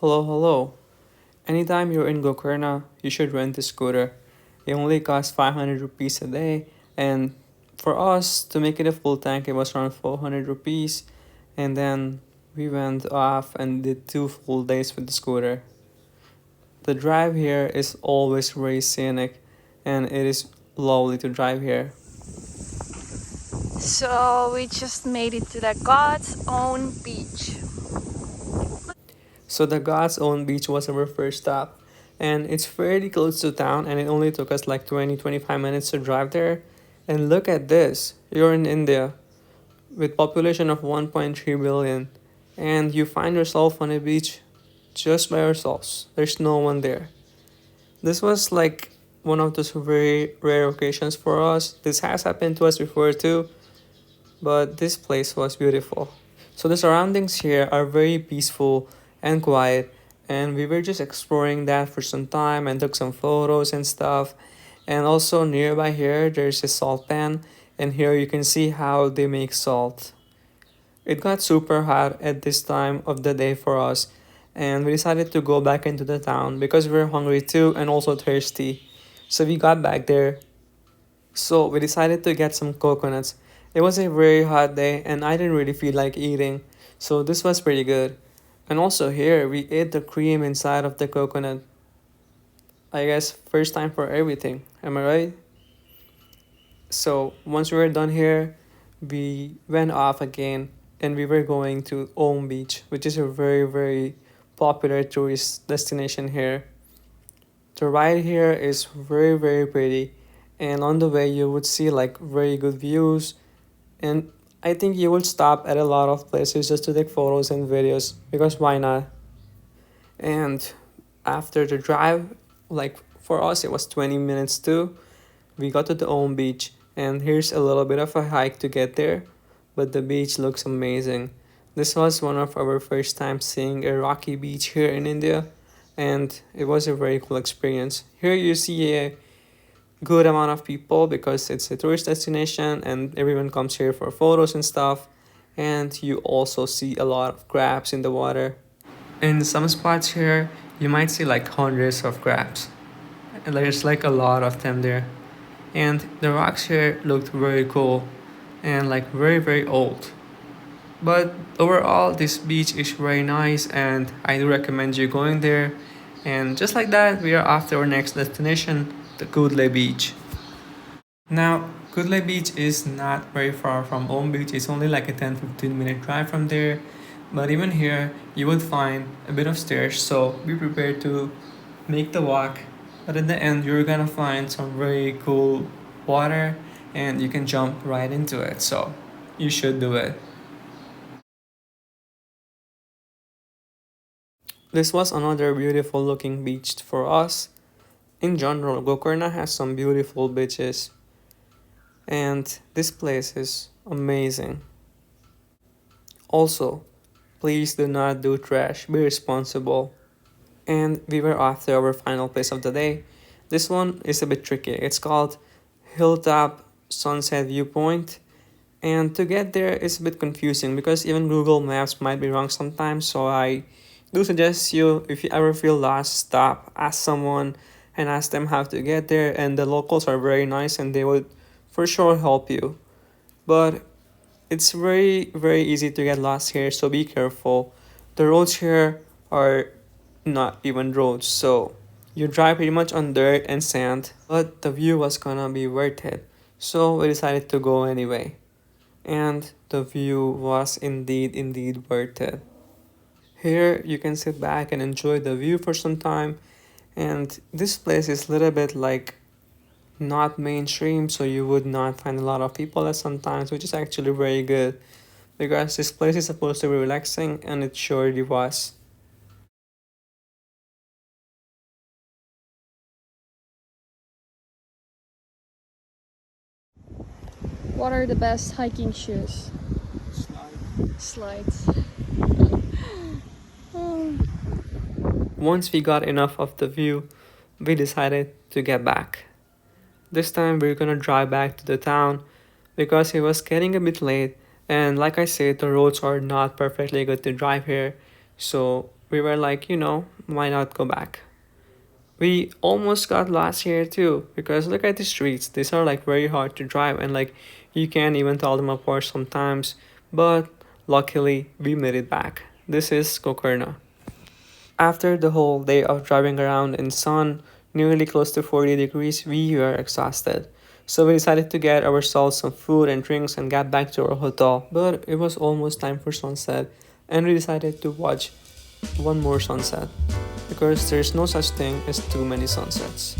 Hello, hello. Anytime you're in Gokarna, you should rent a scooter. It only costs 500 rupees a day, and for us to make it a full tank, it was around 400 rupees. And then we went off and did 2 full days with the scooter. The drive here is always very scenic, and it is lovely to drive here. So we just made it to the God's own beach. So the God's own beach was our first stop, and it's fairly close to town, and it only took us like 20-25 minutes to drive there. And look at this, you're in India with population of 1.3 billion, and you find yourself on a beach just by yourselves. There's no one there. This was like one of those very rare occasions for us. This has happened to us before too, but this place was beautiful. So the surroundings here are very peaceful and quiet, and we were just exploring that for some time and took some photos and stuff. And also nearby here, there's a salt pan, and here you can see how they make salt. It got super hot at this time of the day for us, and we decided to go back into the town because we were hungry too and also thirsty. So we got back there. So we decided to get some coconuts. It was a very hot day and I didn't really feel like eating, so this was pretty good. And also here we ate the cream inside of the coconut. I guess first time for everything. Am I right? So once we were done here, we went off again and we were going to Om Beach, which is a very popular tourist destination here. The ride here is very pretty, and on the way you would see like very good views, and I think you will stop at a lot of places just to take photos and videos because why not? And after the drive, like for us it was 20 minutes too, we got to the Om Beach, and here's a little bit of a hike to get there, but the beach looks amazing. This was one of our first time seeing a rocky beach here in India, and it was a very cool experience. Here you see a good amount of people because it's a tourist destination and everyone comes here for photos and stuff. And you also see a lot of crabs in the water. In some spots here, you might see like hundreds of crabs. And there's like a lot of them there. And the rocks here looked very cool and like very old. But overall, this beach is very nice and I do recommend you going there. And just like that, we are off to our next destination, the Kudle Beach. Now, Kudle Beach is not very far from Om Beach. It's only like a 10-15 minute drive from there. But even here, you would find a bit of stairs, so be prepared to make the walk. But at the end, you're gonna find some very cool water and you can jump right into it. So you should do it. This was another beautiful looking beach for us. In general, Gokarna has some beautiful beaches, and this place is amazing. Also, please do not do trash, be responsible. And we were off to our final place of the day. This one is a bit tricky. It's called Hilltop Sunset Viewpoint. And to get there is a bit confusing because even Google Maps might be wrong sometimes. So I do suggest you, if you ever feel lost, stop, ask someone, and ask them how to get there. And the locals are very nice and they would for sure help you. But it's very easy to get lost here, so be careful. The roads here are not even roads, so you drive pretty much on dirt and sand, but the view was gonna be worth it. So we decided to go anyway. And the view was indeed worth it. Here you can sit back and enjoy the view for some time. And this place is a little bit like not mainstream, so you would not find a lot of people at sometimes, which is actually very good because this place is supposed to be relaxing and it surely was. What are the best hiking shoes? Slides. Once we got enough of the view, we decided to get back. This time we're gonna drive back to the town because it was getting a bit late, and like I said, the roads are not perfectly good to drive here, so we were like, why not go back? We almost got lost here too, because look at the streets. These are like very hard to drive, and like you can't even tell them apart sometimes. But luckily, we made it back. This is Gokarna. After the whole day of driving around in sun, nearly close to 40 degrees, we were exhausted. So we decided to get ourselves some food and drinks and get back to our hotel. But it was almost time for sunset, and we decided to watch one more sunset because there's no such thing as too many sunsets.